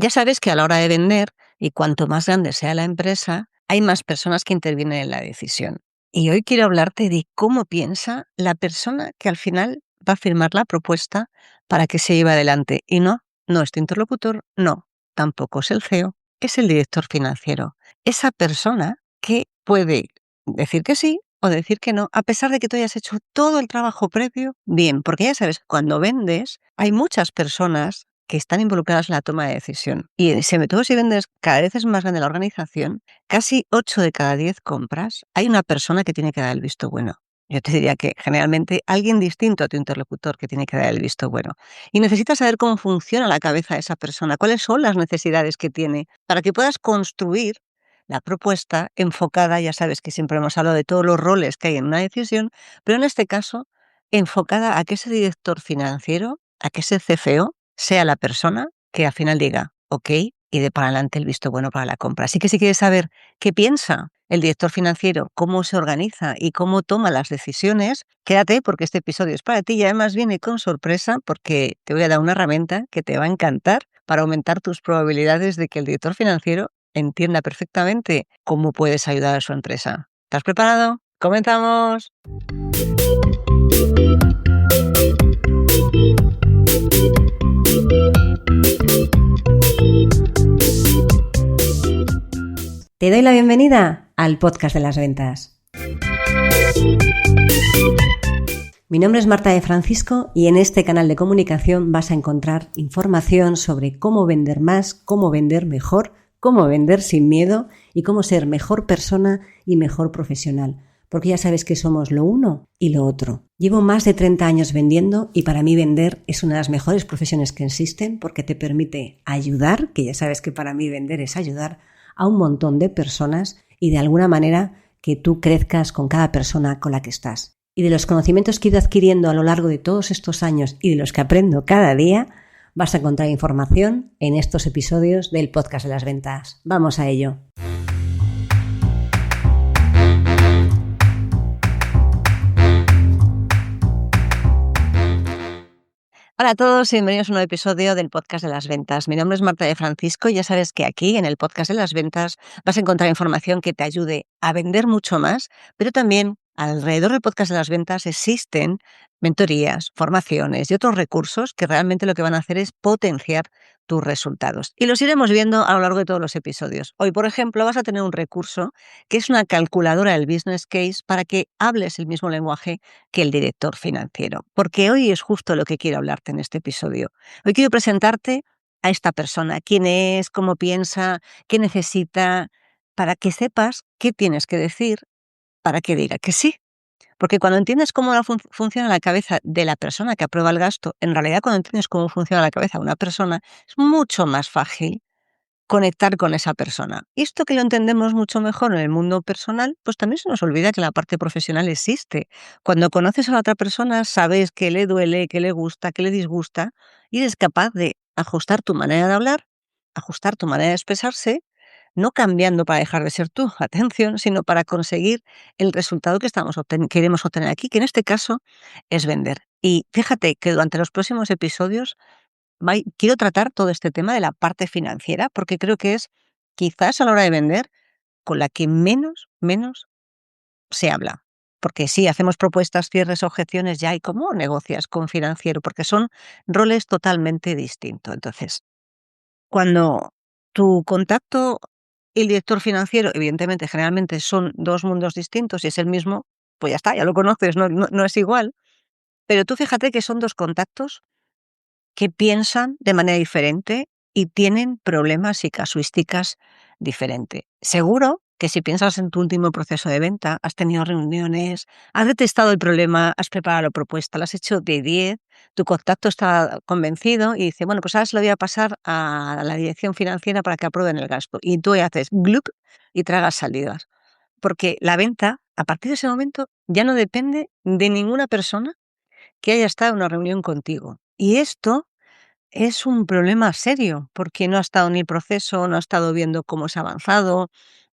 Ya sabes que a la hora de vender, y cuanto más grande sea la empresa, hay más personas que intervienen en la decisión. Y hoy quiero hablarte de cómo piensa la persona que al final va a firmar la propuesta para que se lleve adelante. Y no es tu interlocutor, no, tampoco es el CEO, es el director financiero. Esa persona que puede decir que sí o decir que no, a pesar de que tú hayas hecho todo el trabajo previo bien, porque ya sabes, cuando vendes hay muchas personas que están involucradas en la toma de decisión. Y sobre todo si vendes, cada vez es más grande la organización, casi 8 de cada 10 compras, hay una persona que tiene que dar el visto bueno. Yo te diría que generalmente alguien distinto a tu interlocutor que tiene que dar el visto bueno. Y necesitas saber cómo funciona la cabeza de esa persona, cuáles son las necesidades que tiene, para que puedas construir la propuesta enfocada. Ya sabes que siempre hemos hablado de todos los roles que hay en una decisión, pero en este caso enfocada a que ese director financiero, a que ese CFO sea la persona que al final diga ok y dé para adelante el visto bueno para la compra. Así que si quieres saber qué piensa el director financiero, cómo se organiza y cómo toma las decisiones, quédate porque este episodio es para ti y además viene con sorpresa porque te voy a dar una herramienta que te va a encantar para aumentar tus probabilidades de que el director financiero entienda perfectamente cómo puedes ayudar a su empresa. ¿Estás preparado? ¡Comenzamos! Te doy la bienvenida al podcast de las ventas. Mi nombre es Marta de Francisco y en este canal de comunicación vas a encontrar información sobre cómo vender más, cómo vender mejor, cómo vender sin miedo y cómo ser mejor persona y mejor profesional. Porque ya sabes que somos lo uno y lo otro. Llevo más de 30 años vendiendo y para mí vender es una de las mejores profesiones que existen porque te permite ayudar, que ya sabes que para mí vender es ayudar a un montón de personas y de alguna manera que tú crezcas con cada persona con la que estás. Y de los conocimientos que he ido adquiriendo a lo largo de todos estos años y de los que aprendo cada día, vas a encontrar información en estos episodios del podcast de las ventas. Vamos a ello. Hola a todos y bienvenidos a un nuevo episodio del podcast de las ventas. Mi nombre es Marta de Francisco y ya sabes que aquí en el podcast de las ventas vas a encontrar información que te ayude a vender mucho más, pero también alrededor del podcast de las ventas existen mentorías, formaciones y otros recursos que realmente lo que van a hacer es potenciar tus resultados. Y los iremos viendo a lo largo de todos los episodios. Hoy, por ejemplo, vas a tener un recurso que es una calculadora del business case para que hables el mismo lenguaje que el director financiero, porque hoy es justo lo que quiero hablarte en este episodio. Hoy quiero presentarte a esta persona, quién es, cómo piensa, qué necesita, para que sepas qué tienes que decir para que diga que sí. Porque cuando entiendes cómo funciona la cabeza de la persona que aprueba el gasto, en realidad cuando entiendes cómo funciona la cabeza de una persona, es mucho más fácil conectar con esa persona. Y esto que lo entendemos mucho mejor en el mundo personal, pues también se nos olvida que la parte profesional existe. Cuando conoces a la otra persona, sabes qué le duele, qué le gusta, qué le disgusta, y eres capaz de ajustar tu manera de hablar, ajustar tu manera de expresarse, no cambiando para dejar de ser tú, atención, sino para conseguir el resultado que queremos obtener aquí, que en este caso es vender. Y fíjate que durante los próximos episodios quiero tratar todo este tema de la parte financiera, porque creo que es quizás a la hora de vender con la que menos se habla. Porque sí, hacemos propuestas, cierres, objeciones ya, y cómo negocias con financiero, porque son roles totalmente distintos. Entonces, cuando tu contacto y el director financiero, evidentemente, generalmente son dos mundos distintos y es el mismo, pues ya está, ya lo conoces, no es igual. Pero tú fíjate que son dos contactos que piensan de manera diferente y tienen problemas y casuísticas diferentes. Seguro que si piensas en tu último proceso de venta, has tenido reuniones, has detectado el problema, has preparado la propuesta, la has hecho de 10, tu contacto está convencido y dice, bueno, pues ahora se lo voy a pasar a la dirección financiera para que aprueben el gasto. Y tú haces glup y tragas salidas. Porque la venta, a partir de ese momento, ya no depende de ninguna persona que haya estado en una reunión contigo. Y esto es un problema serio, porque no ha estado en el proceso, no ha estado viendo cómo se ha avanzado,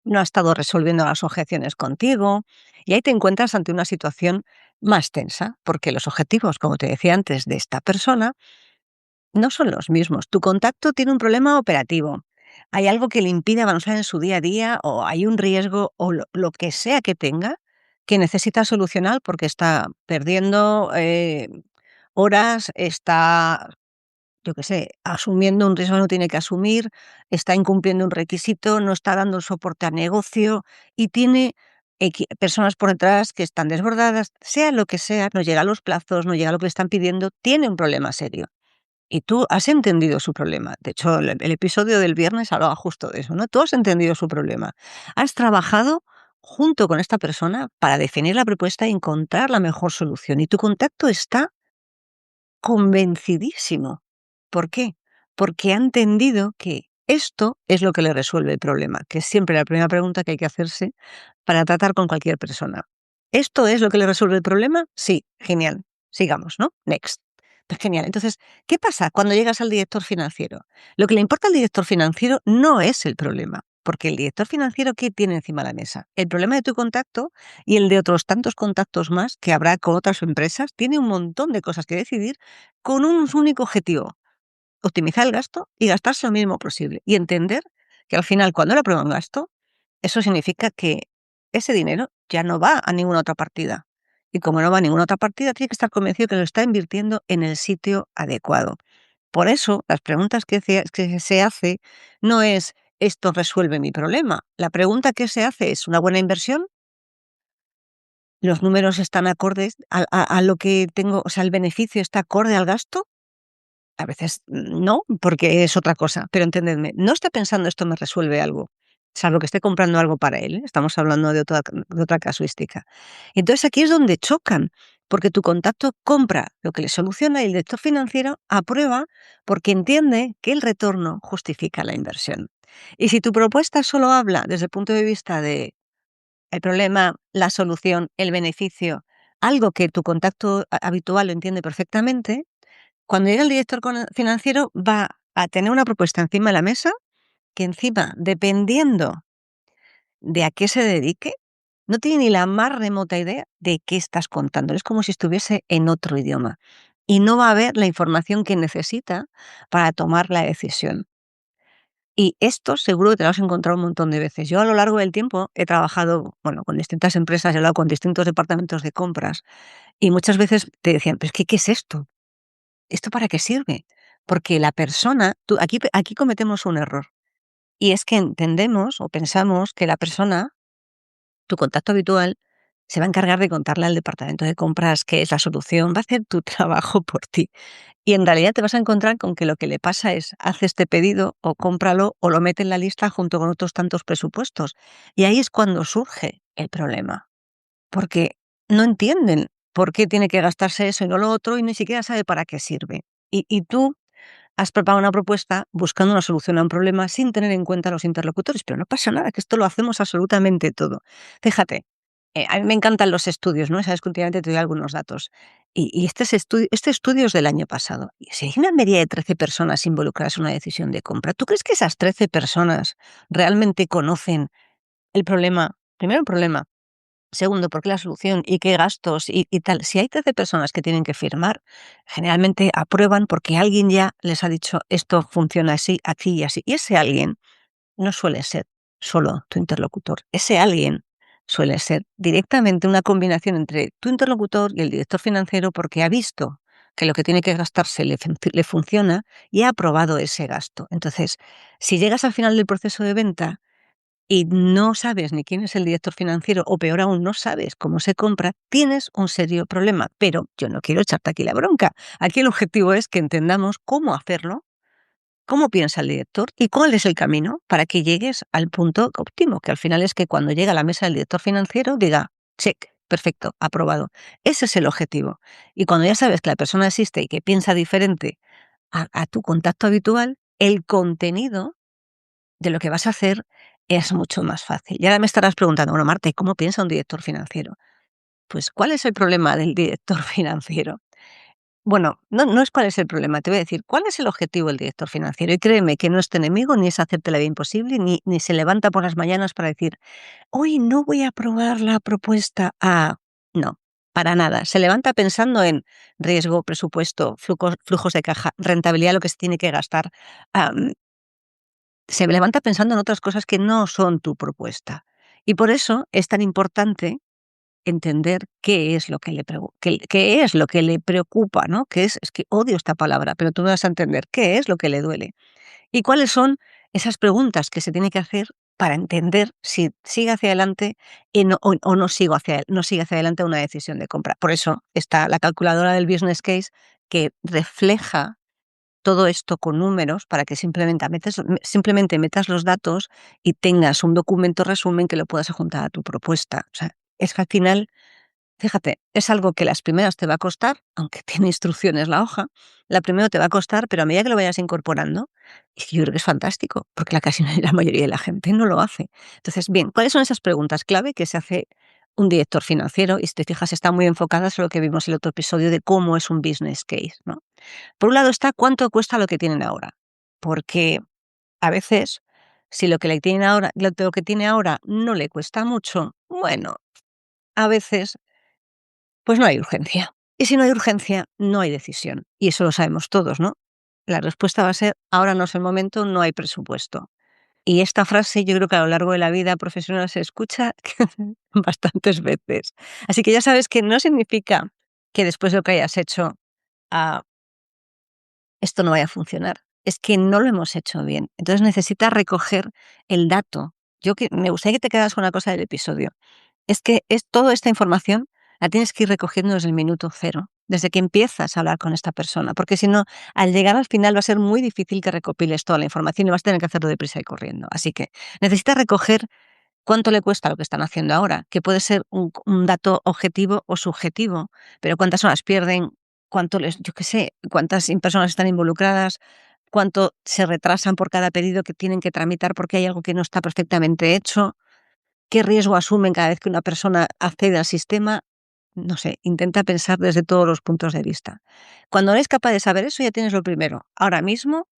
no ha estado resolviendo las objeciones contigo, y ahí te encuentras ante una situación más tensa, porque los objetivos, como te decía antes, de esta persona no son los mismos. Tu contacto tiene un problema operativo. Hay algo que le impide avanzar en su día a día, o hay un riesgo, o lo que sea que tenga, que necesita solucionar porque está perdiendo horas, está, yo qué sé, asumiendo un riesgo que no tiene que asumir, está incumpliendo un requisito, no está dando el soporte al negocio y tiene personas por detrás que están desbordadas, sea lo que sea, no llega a los plazos, no llega a lo que le están pidiendo, tiene un problema serio. Y tú has entendido su problema. De hecho, el episodio del viernes hablaba justo de eso, ¿no? Tú has entendido su problema. Has trabajado junto con esta persona para definir la propuesta y encontrar la mejor solución. Y tu contacto está convencidísimo. ¿Por qué? Porque ha entendido que esto es lo que le resuelve el problema, que es siempre la primera pregunta que hay que hacerse para tratar con cualquier persona. ¿Esto es lo que le resuelve el problema? Sí, genial. Sigamos, ¿no? Next. Pues genial. Entonces, ¿qué pasa cuando llegas al director financiero? Lo que le importa al director financiero no es el problema, porque el director financiero, ¿qué tiene encima de la mesa? El problema de tu contacto y el de otros tantos contactos más que habrá con otras empresas, tiene un montón de cosas que decidir con un único objetivo: optimizar el gasto y gastarse lo mínimo posible. Y entender que al final, cuando él aprueba un gasto, eso significa que ese dinero ya no va a ninguna otra partida. Y como no va a ninguna otra partida, tiene que estar convencido que lo está invirtiendo en el sitio adecuado. Por eso, las preguntas que se hace no es ¿esto resuelve mi problema? La pregunta que se hace es ¿una buena inversión? ¿Los números están acordes a lo que tengo? O sea, ¿el beneficio está acorde al gasto? A veces no, porque es otra cosa, pero entendedme, no está pensando esto me resuelve algo, salvo que esté comprando algo para él, ¿eh? Estamos hablando de otra casuística. Entonces aquí es donde chocan, porque tu contacto compra lo que le soluciona y el director financiero aprueba porque entiende que el retorno justifica la inversión. Y si tu propuesta solo habla desde el punto de vista de el problema, la solución, el beneficio, algo que tu contacto habitual lo entiende perfectamente, cuando llega el director financiero va a tener una propuesta encima de la mesa que encima, dependiendo de a qué se dedique, no tiene ni la más remota idea de qué estás contando. Es como si estuviese en otro idioma y no va a ver la información que necesita para tomar la decisión. Y esto seguro que te lo has encontrado un montón de veces. Yo a lo largo del tiempo he trabajado, bueno, con distintas empresas, he hablado con distintos departamentos de compras y muchas veces te decían, pero es que, ¿qué es esto? ¿Esto para qué sirve? Porque la persona, aquí cometemos un error, y es que entendemos o pensamos que la persona, tu contacto habitual, se va a encargar de contarle al departamento de compras qué es la solución, va a hacer tu trabajo por ti. Y en realidad te vas a encontrar con que lo que le pasa es, haz este pedido o cómpralo o lo mete en la lista junto con otros tantos presupuestos. Y ahí es cuando surge el problema, porque no entienden por qué tiene que gastarse eso y no lo otro y ni siquiera sabe para qué sirve. Y tú has preparado una propuesta buscando una solución a un problema sin tener en cuenta a los interlocutores, pero no pasa nada, que esto lo hacemos absolutamente todo. Fíjate, a mí me encantan los estudios, ¿no? Sabes que últimamente te doy algunos datos. Y este estudio es del año pasado. Y si hay una media de 13 personas involucradas en una decisión de compra, ¿tú crees que esas 13 personas realmente conocen el problema? Primero el problema. Segundo, ¿por qué la solución? ¿Y qué gastos? Y tal. Si hay 13 personas que tienen que firmar, generalmente aprueban porque alguien ya les ha dicho esto funciona así, aquí y así. Y ese alguien no suele ser solo tu interlocutor. Ese alguien suele ser directamente una combinación entre tu interlocutor y el director financiero porque ha visto que lo que tiene que gastarse le funciona y ha aprobado ese gasto. Entonces, si llegas al final del proceso de venta y no sabes ni quién es el director financiero, o peor aún, no sabes cómo se compra, tienes un serio problema. Pero yo no quiero echarte aquí la bronca. Aquí el objetivo es que entendamos cómo hacerlo, cómo piensa el director y cuál es el camino para que llegues al punto óptimo, que al final es que cuando llega a la mesa del director financiero diga, check, perfecto, aprobado. Ese es el objetivo. Y cuando ya sabes que la persona existe y que piensa diferente a tu contacto habitual, el contenido de lo que vas a hacer es mucho más fácil. Y ahora me estarás preguntando, bueno, Marta, ¿y cómo piensa un director financiero? Pues, ¿cuál es el problema del director financiero? Bueno, no es cuál es el problema, te voy a decir, ¿cuál es el objetivo del director financiero? Y créeme que no es tu enemigo, ni es hacerte la vida imposible, ni se levanta por las mañanas para decir, hoy no voy a aprobar la propuesta A. No, para nada. Se levanta pensando en riesgo, presupuesto, flujos de caja, rentabilidad, lo que se tiene que gastar. Se levanta pensando en otras cosas que no son tu propuesta. Y por eso es tan importante entender qué es lo que qué es lo que le preocupa, ¿no? Es que odio esta palabra, pero tú me vas a entender qué es lo que le duele. ¿Y cuáles son esas preguntas que se tiene que hacer para entender si sigue hacia adelante o no sigue hacia adelante una decisión de compra? Por eso está la calculadora del business case que refleja todo esto con números para que simplemente metas los datos y tengas un documento resumen que lo puedas juntar a tu propuesta. O sea, es que al final, fíjate, es algo que las primeras te va a costar, aunque tiene instrucciones la hoja, la primera te va a costar, pero a medida que lo vayas incorporando, yo creo que es fantástico, porque casi la mayoría de la gente no lo hace. Entonces, bien, ¿cuáles son esas preguntas clave que se hace un director financiero? Y si te fijas, están muy enfocadas en lo que vimos en el otro episodio de cómo es un business case, ¿no? Por un lado está cuánto cuesta lo que tienen ahora, porque a veces, si lo que tiene ahora no le cuesta mucho, bueno, a veces pues no hay urgencia. Y si no hay urgencia, no hay decisión. Y eso lo sabemos todos, ¿no? La respuesta va a ser, ahora no es el momento, no hay presupuesto. Y esta frase yo creo que a lo largo de la vida profesional se escucha bastantes veces. Así que ya sabes que no significa que después de lo que hayas hecho, ah, esto no vaya a funcionar. Es que no lo hemos hecho bien. Entonces necesitas recoger el dato. Me gustaría que te quedas con una cosa del episodio. Es que toda esta información la tienes que ir recogiendo desde el minuto cero, desde que empiezas a hablar con esta persona, porque si no, al llegar al final va a ser muy difícil que recopiles toda la información y vas a tener que hacerlo deprisa y corriendo. Así que necesitas recoger cuánto le cuesta lo que están haciendo ahora, que puede ser un dato objetivo o subjetivo, pero cuántas horas pierden, yo qué sé, cuántas personas están involucradas, cuánto se retrasan por cada pedido que tienen que tramitar porque hay algo que no está perfectamente hecho, qué riesgo asumen cada vez que una persona accede al sistema. No sé, intenta pensar desde todos los puntos de vista. Cuando eres capaz de saber eso, ya tienes lo primero. Ahora mismo,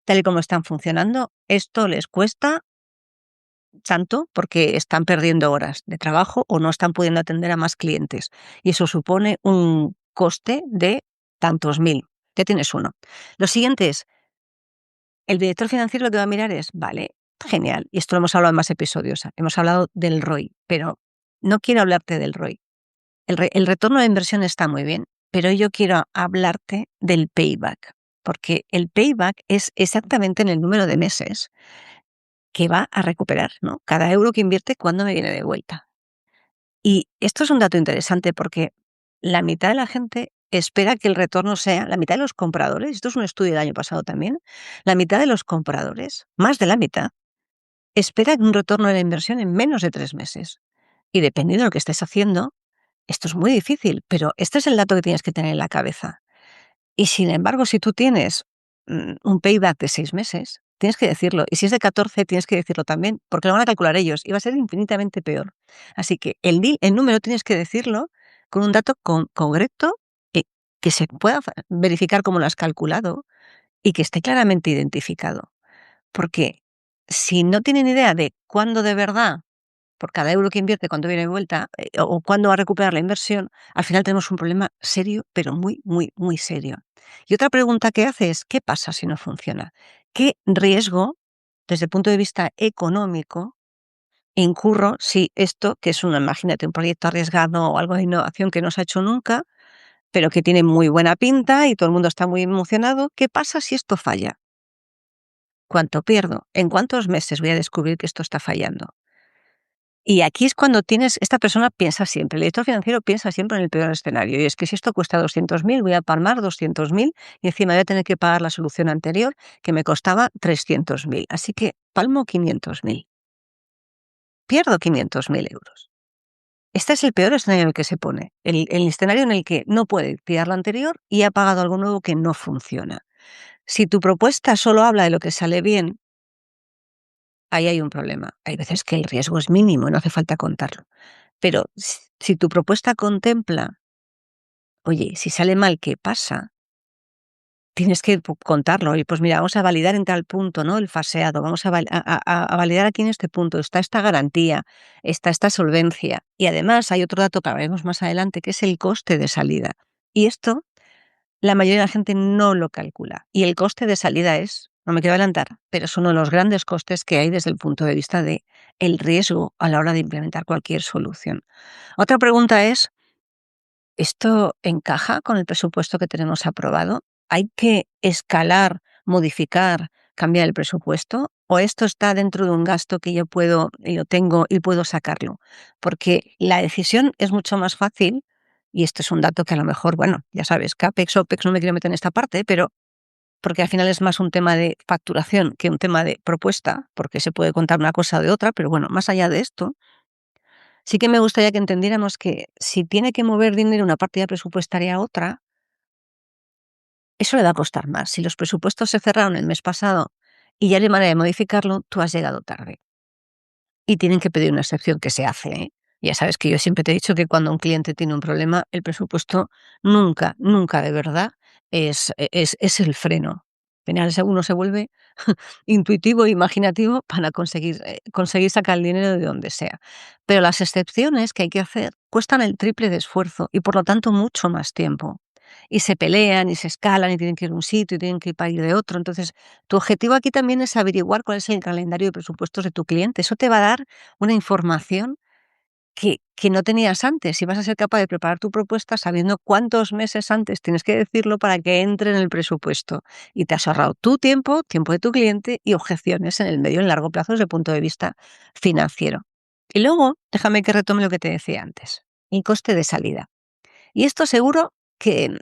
tal y como están funcionando, esto les cuesta tanto porque están perdiendo horas de trabajo o no están pudiendo atender a más clientes. Y eso supone un coste de tantos mil. Ya tienes uno. Lo siguiente es, el director financiero lo que va a mirar es, vale, genial, y esto lo hemos hablado en más episodios, hemos hablado del ROI, pero no quiero hablarte del ROI. El retorno de inversión está muy bien, pero yo quiero hablarte del payback, porque el payback es exactamente en el número de meses que va a recuperar, ¿no? Cada euro que invierte, ¿cuándo me viene de vuelta? Y esto es un dato interesante porque la mitad de la gente espera que el retorno sea, la mitad de los compradores, esto es un estudio del año pasado también, la mitad de los compradores, más de la mitad, espera un retorno de la inversión en menos de 3 meses. Y dependiendo de lo que estés haciendo, esto es muy difícil, pero este es el dato que tienes que tener en la cabeza. Y sin embargo, si tú tienes un payback de 6 meses, tienes que decirlo. Y si es de 14, tienes que decirlo también, porque lo van a calcular ellos y va a ser infinitamente peor. Así que el número tienes que decirlo con un dato concreto que se pueda verificar cómo lo has calculado y que esté claramente identificado. Porque si no tienen idea de cuándo de verdad por cada euro que invierte, cuándo viene de vuelta, o cuándo va a recuperar la inversión, al final tenemos un problema serio, pero muy, muy, muy serio. Y otra pregunta que hace es, ¿qué pasa si no funciona? ¿Qué riesgo, desde el punto de vista económico, incurro si esto, que es imagínate, un proyecto arriesgado o algo de innovación que no se ha hecho nunca, pero que tiene muy buena pinta y todo el mundo está muy emocionado, ¿qué pasa si esto falla? ¿Cuánto pierdo? ¿En cuántos meses voy a descubrir que esto está fallando? Y aquí es cuando esta persona piensa siempre, el director financiero piensa siempre en el peor escenario, y es que si esto cuesta 200.000, voy a palmar 200.000 y encima voy a tener que pagar la solución anterior que me costaba 300.000. Así que palmo 500.000. Pierdo 500.000 euros. Este es el peor escenario en el que se pone, el escenario en el que no puede tirar lo anterior y ha pagado algo nuevo que no funciona. Si tu propuesta solo habla de lo que sale bien, ahí hay un problema. Hay veces que el riesgo es mínimo, no hace falta contarlo. Pero si tu propuesta contempla, oye, si sale mal, ¿qué pasa? tienes que contarlo. Y pues mira, vamos a validar en tal punto, ¿no? El faseado, vamos a validar aquí en este punto. Está esta garantía, está esta solvencia. Y además hay otro dato que hablaremos más adelante, que es el coste de salida. Y esto la mayoría de la gente no lo calcula. Y el coste de salida es, no me quiero adelantar, pero es uno de los grandes costes que hay desde el punto de vista de el riesgo a la hora de implementar cualquier solución. Otra pregunta es, ¿esto encaja con el presupuesto que tenemos aprobado? ¿Hay que escalar, modificar, cambiar el presupuesto? ¿O esto está dentro de un gasto que yo puedo, y lo tengo y puedo sacarlo? Porque la decisión es mucho más fácil, y este es un dato que a lo mejor, bueno, ya sabes, CAPEX, OPEX, no me quiero meter en esta parte, pero porque al final es más un tema de facturación que un tema de propuesta, porque se puede contar una cosa de otra, pero bueno, más allá de esto, sí que me gustaría que entendiéramos que si tiene que mover dinero una partida presupuestaria a otra, eso le va a costar más. Si los presupuestos se cerraron el mes pasado y ya no hay manera de modificarlo, tú has llegado tarde. Y tienen que pedir una excepción que se hace, ¿eh? Ya sabes que yo siempre te he dicho que cuando un cliente tiene un problema, el presupuesto nunca, nunca de verdad es el freno. Al final uno se vuelve intuitivo e imaginativo para conseguir sacar el dinero de donde sea. Pero las excepciones que hay que hacer cuestan el triple de esfuerzo y por lo tanto mucho más tiempo. Y se pelean y se escalan y tienen que ir a un sitio y tienen que ir para ir de otro. Entonces, tu objetivo aquí también es averiguar cuál es el calendario de presupuestos de tu cliente. Eso te va a dar una información que no tenías antes y vas a ser capaz de preparar tu propuesta sabiendo cuántos meses antes tienes que decirlo para que entre en el presupuesto. Y te has ahorrado tu tiempo, tiempo de tu cliente y objeciones en el medio y en largo plazo desde el punto de vista financiero. Y luego, déjame que retome lo que te decía antes, el coste de salida. Y esto seguro que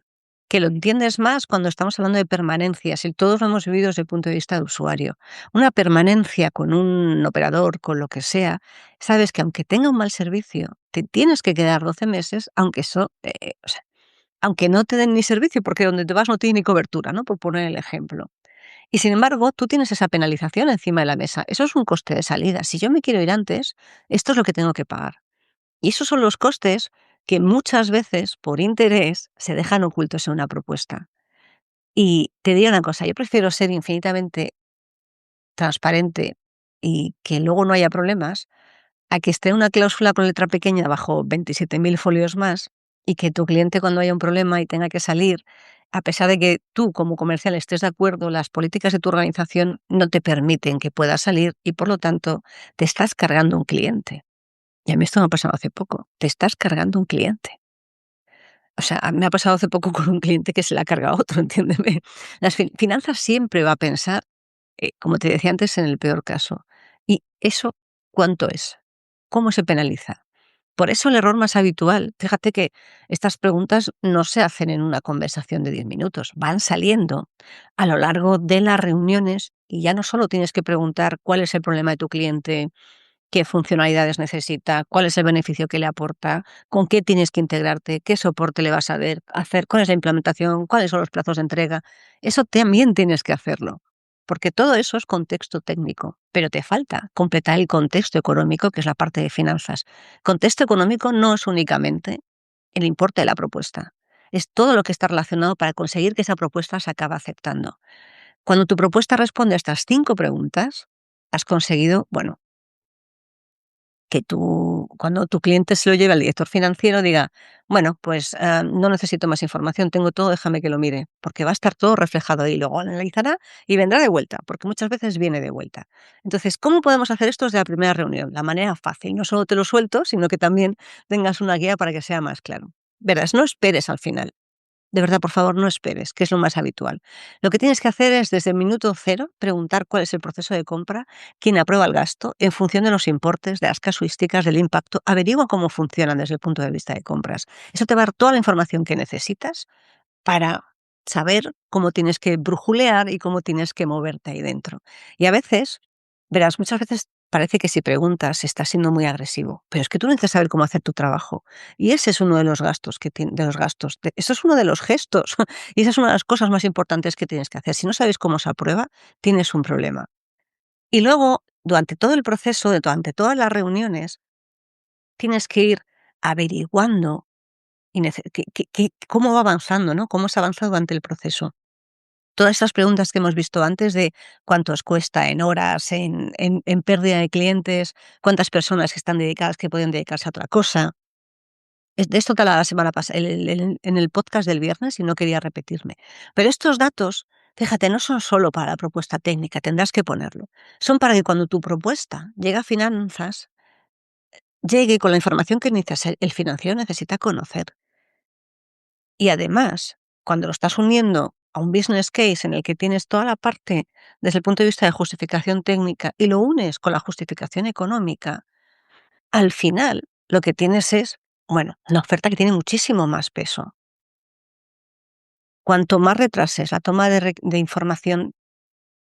lo entiendes más cuando estamos hablando de permanencias, y todos lo hemos vivido desde el punto de vista de usuario. Una permanencia con un operador, con lo que sea, sabes que aunque tenga un mal servicio, te tienes que quedar 12 meses, aunque eso, o sea, aunque no te den ni servicio, porque donde te vas no tiene ni cobertura, ¿no? Por poner el ejemplo. Y sin embargo, tú tienes esa penalización encima de la mesa. Eso es un coste de salida. Si yo me quiero ir antes, esto es lo que tengo que pagar. Y esos son los costes que muchas veces, por interés, se dejan ocultos en una propuesta. Y te digo una cosa, yo prefiero ser infinitamente transparente y que luego no haya problemas, a que esté una cláusula con letra pequeña bajo 27.000 folios más y que tu cliente cuando haya un problema y tenga que salir, a pesar de que tú como comercial estés de acuerdo, las políticas de tu organización no te permiten que puedas salir y por lo tanto te estás cargando un cliente. Y a mí esto me ha pasado hace poco. Te estás cargando un cliente. O sea, me ha pasado hace poco con un cliente que se la carga a otro, entiéndeme. Las finanzas siempre va a pensar, como te decía antes, en el peor caso. ¿Y eso cuánto es? ¿Cómo se penaliza? Por eso el error más habitual, fíjate que estas preguntas no se hacen en una conversación de 10 minutos, van saliendo a lo largo de las reuniones y ya no solo tienes que preguntar cuál es el problema de tu cliente, qué funcionalidades necesita, cuál es el beneficio que le aporta, con qué tienes que integrarte, qué soporte le vas a hacer, cuál es la implementación, cuáles son los plazos de entrega. Eso también tienes que hacerlo, porque todo eso es contexto técnico, pero te falta completar el contexto económico, que es la parte de finanzas. Contexto económico no es únicamente el importe de la propuesta, es todo lo que está relacionado para conseguir que esa propuesta se acabe aceptando. Cuando tu propuesta responde a estas 5 preguntas, has conseguido, bueno, que tú, cuando tu cliente se lo lleve al director financiero, diga, bueno, pues no necesito más información, tengo todo, déjame que lo mire, porque va a estar todo reflejado ahí, luego analizará y vendrá de vuelta, porque muchas veces viene de vuelta. Entonces, ¿cómo podemos hacer esto desde la primera reunión? La manera fácil, no solo te lo suelto, sino que también tengas una guía para que sea más claro. Verás, no esperes al final. De verdad, por favor, no esperes, que es lo más habitual. Lo que tienes que hacer es, desde el minuto cero, preguntar cuál es el proceso de compra, quién aprueba el gasto, en función de los importes, de las casuísticas, del impacto. Averigua cómo funcionan desde el punto de vista de compras. Eso te va a dar toda la información que necesitas para saber cómo tienes que brujulear y cómo tienes que moverte ahí dentro. Y a veces, verás, muchas veces parece que si preguntas estás siendo muy agresivo, pero es que tú necesitas saber cómo hacer tu trabajo. Y ese es uno de los gastos que de los gastos. Eso es uno de los gestos. Y esa es una de las cosas más importantes que tienes que hacer. Si no sabes cómo se aprueba, tienes un problema. Y luego, durante todo el proceso, durante todas las reuniones, tienes que ir averiguando y cómo va avanzando, ¿no? Cómo se avanza durante el proceso. Todas estas preguntas que hemos visto antes de cuánto os cuesta en horas, en pérdida de clientes, cuántas personas que están dedicadas que pueden dedicarse a otra cosa. De esto te hablaba la semana pasada, en el podcast del viernes y no quería repetirme. Pero estos datos, fíjate, no son solo para la propuesta técnica, tendrás que ponerlo. Son para que cuando tu propuesta llegue a finanzas, llegue con la información que el financiero necesita conocer. Y además, cuando lo estás uniendo a un business case en el que tienes toda la parte desde el punto de vista de justificación técnica y lo unes con la justificación económica, al final lo que tienes es, bueno, una oferta que tiene muchísimo más peso. Cuanto más retrases la toma de información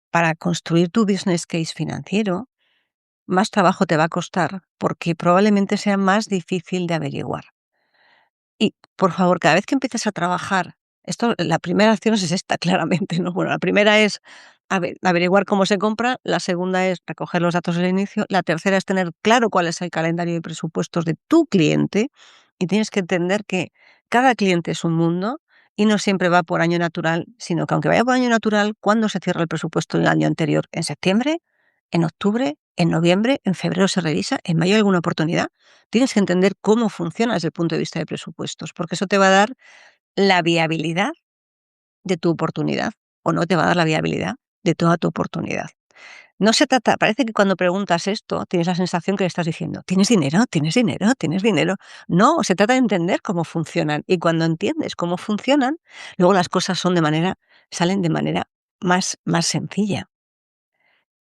para construir tu business case financiero, más trabajo te va a costar porque probablemente sea más difícil de averiguar. Y, por favor, cada vez que empieces a trabajar, la primera acción es esta, claramente, ¿no? Bueno, la primera es averiguar cómo se compra, la segunda es recoger los datos del inicio, la tercera es tener claro cuál es el calendario de presupuestos de tu cliente y tienes que entender que cada cliente es un mundo y no siempre va por año natural, sino que aunque vaya por año natural, ¿cuándo se cierra el presupuesto del año anterior? ¿En septiembre? ¿En octubre? ¿En noviembre? ¿En febrero se revisa? ¿En mayo hay alguna oportunidad? Tienes que entender cómo funciona desde el punto de vista de presupuestos, porque eso te va a dar la viabilidad de tu oportunidad o no te va a dar la viabilidad de toda tu oportunidad. No se trata, parece que cuando preguntas esto tienes la sensación que le estás diciendo, ¿tienes dinero? ¿Tienes dinero? ¿Tienes dinero? No, se trata de entender cómo funcionan y cuando entiendes cómo funcionan, luego las cosas salen de manera más sencilla.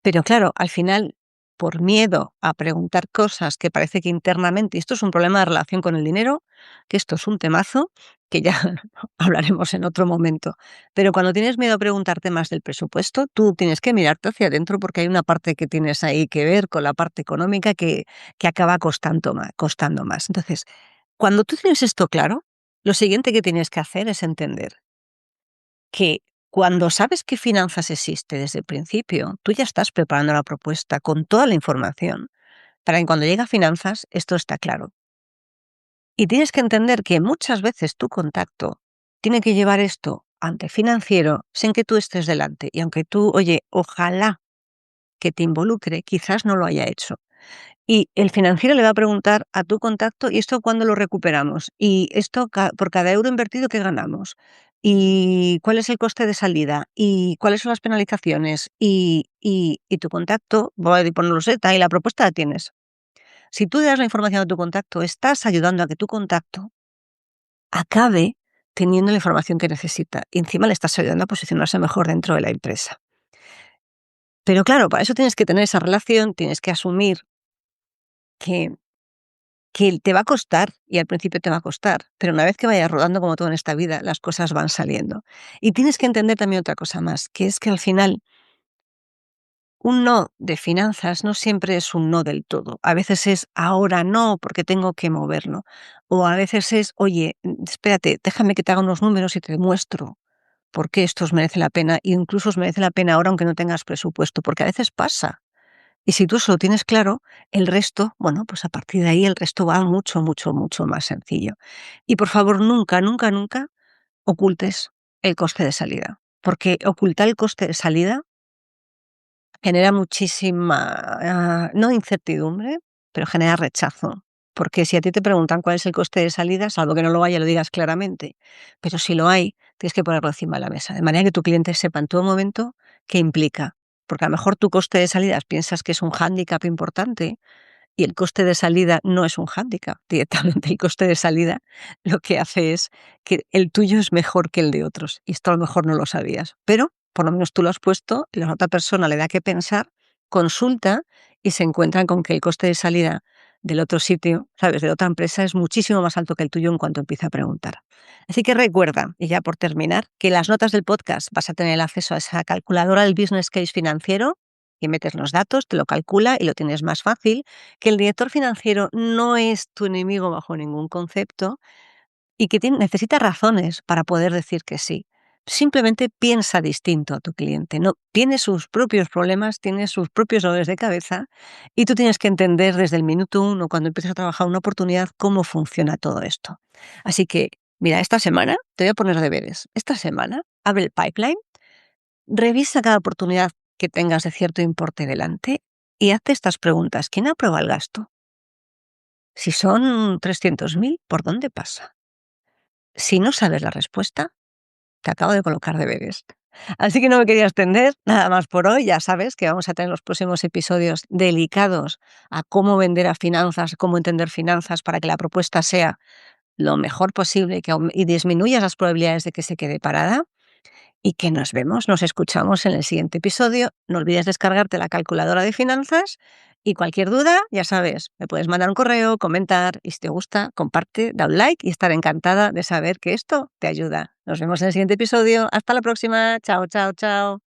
Pero claro, al final, por miedo a preguntar cosas que parece que internamente, y esto es un problema de relación con el dinero, que esto es un temazo, que ya hablaremos en otro momento. Pero cuando tienes miedo a preguntar temas del presupuesto, tú tienes que mirarte hacia adentro porque hay una parte que tienes ahí que ver con la parte económica que acaba costando más. Entonces, cuando tú tienes esto claro, lo siguiente que tienes que hacer es entender que cuando sabes qué finanzas existe desde el principio, tú ya estás preparando la propuesta con toda la información para que cuando llegue a finanzas esto está claro. Y tienes que entender que muchas veces tu contacto tiene que llevar esto ante financiero sin que tú estés delante. Y aunque tú, oye, ojalá que te involucre, quizás no lo haya hecho. Y el financiero le va a preguntar a tu contacto, ¿y esto cuándo lo recuperamos? ¿Y esto por cada euro invertido qué ganamos? ¿Y cuál es el coste de salida? ¿Y cuáles son las penalizaciones? Y tu contacto, voy a ponerlo Z, y la propuesta la tienes. Si tú das la información a tu contacto, estás ayudando a que tu contacto acabe teniendo la información que necesita. Y encima le estás ayudando a posicionarse mejor dentro de la empresa. Pero claro, para eso tienes que tener esa relación, tienes que asumir que te va a costar, y al principio te va a costar, pero una vez que vayas rodando como todo en esta vida, las cosas van saliendo. Y tienes que entender también otra cosa más, que es que al final un no de finanzas no siempre es un no del todo. A veces es ahora no, porque tengo que moverlo. O a veces es, oye, espérate, déjame que te haga unos números y te demuestro por qué esto os merece la pena, e incluso os merece la pena ahora aunque no tengas presupuesto, porque a veces pasa. Y si tú eso lo tienes claro, el resto, bueno, pues a partir de ahí el resto va mucho más sencillo. Y por favor, nunca, nunca, nunca ocultes el coste de salida, porque ocultar el coste de salida genera muchísima, no incertidumbre, pero genera rechazo. Porque si a ti te preguntan cuál es el coste de salida, salvo que no lo haya, lo digas claramente, pero si lo hay, tienes que ponerlo encima de la mesa, de manera que tu cliente sepa en todo momento qué implica. Porque a lo mejor tu coste de salidas piensas que es un hándicap importante y el coste de salida no es un hándicap. Directamente el coste de salida lo que hace es que el tuyo es mejor que el de otros. Y esto a lo mejor no lo sabías, pero por lo menos tú lo has puesto y la otra persona le da que pensar, consulta y se encuentran con que el coste de salida del otro sitio, ¿sabes?, de otra empresa es muchísimo más alto que el tuyo en cuanto empieza a preguntar. Así que recuerda, y ya por terminar, que en las notas del podcast vas a tener acceso a esa calculadora del business case financiero y metes los datos, te lo calcula y lo tienes más fácil, que el director financiero no es tu enemigo bajo ningún concepto y que necesita razones para poder decir que sí. Simplemente piensa distinto a tu cliente, ¿no? Tiene sus propios problemas, tiene sus propios dolores de cabeza y tú tienes que entender desde el minuto uno, cuando empiezas a trabajar una oportunidad, cómo funciona todo esto. Así que, mira, esta semana te voy a poner deberes. Esta semana abre el pipeline, Revisa cada oportunidad que tengas de cierto importe delante y hazte estas preguntas. ¿Quién aprueba el gasto? Si son 300.000, ¿por dónde pasa? Si no sabes la respuesta, te acabo de colocar deberes. Así que no me quería extender, nada más por hoy. Ya sabes que vamos a tener los próximos episodios dedicados a cómo vender a finanzas, cómo entender finanzas para que la propuesta sea lo mejor posible y disminuyas las probabilidades de que se quede parada. Y que nos escuchamos en el siguiente episodio. No olvides descargarte la calculadora de finanzas y cualquier duda, ya sabes, me puedes mandar un correo, comentar y si te gusta, comparte, da un like y estaré encantada de saber que esto te ayuda. Nos vemos en el siguiente episodio. Hasta la próxima. Chao, chao, chao.